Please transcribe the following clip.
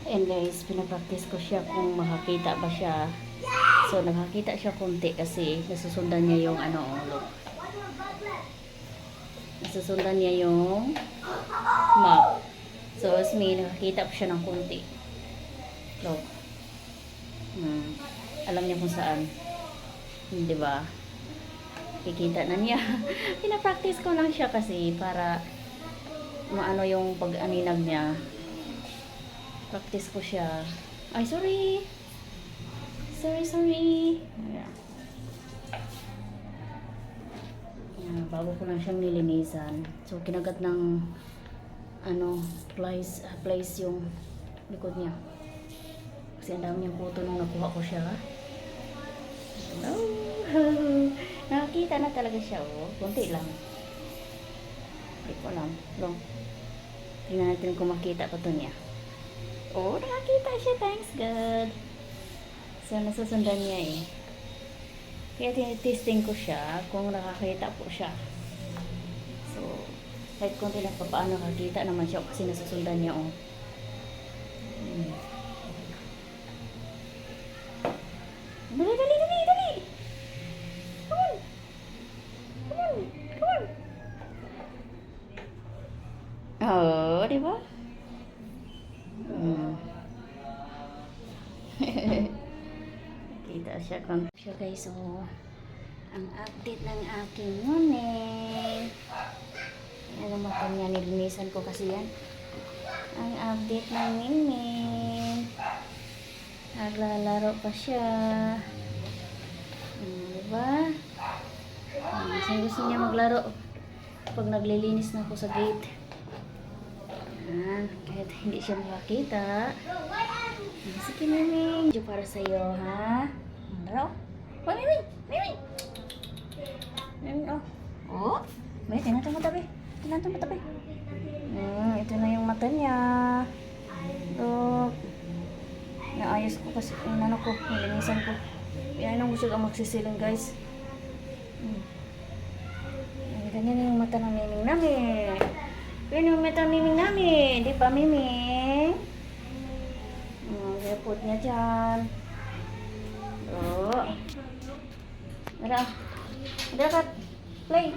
And guys, pinapractice ko siya kung makakita ba siya. So, nakakita siya konti kasi nasusundan niya yung ano, look. Nasusundan niya yung map. So, as me, nakakita pa siya ng konti. Look. Alam niya kung saan. Di ba? Kikita na niya. Pinapractice ko lang siya kasi para maano yung pag-aninag niya. Practice ko siya. Ay, sorry. Sorry. Ayan. Ayan, bago ko lang siyang nilinisan. So, kinagat ng plies yung likod niya. Kasi ang dami yung kuto nung nakuha ko siya. Hello. Nakakita na talaga siya, oh. Kunti lang. Hindi ko alam. Long. Tingnan natin kung makita pa to niya. Oh, nakakita siya. Thanks, God. So, nasusundan niya eh. Kaya tinitesting ko siya kung nakakita po siya. So, kahit kung paano nakakita naman siya kasi nasusundan niya, oh. Dali. Come on. Oh, di ba? Kita siya guys. So, ang update ng aking morning. Ano mata niya, nilinisan ko kasi yan. Ang update ng Mingming. Naglalaro pa siya. Diba? Gusto niya maglaro pag naglilinis na ako sa gate. Kahit hindi siya makakita. Sige, Miming. Video para sa'yo, ha? Laro? Oh, Miming! Miming, oh. Oh? May, tingnan mo tabi. Ito na yung mata niya. Look. Naayos ko kasi, nilinisan ko. Yan ang gusto ka magsisiling, guys. Ganyan yung mata ng Miming namin. Yan yung mata ng Miming namin. Di ba, Miming? Put niya dyan. Oh. Dara, Kat. Play.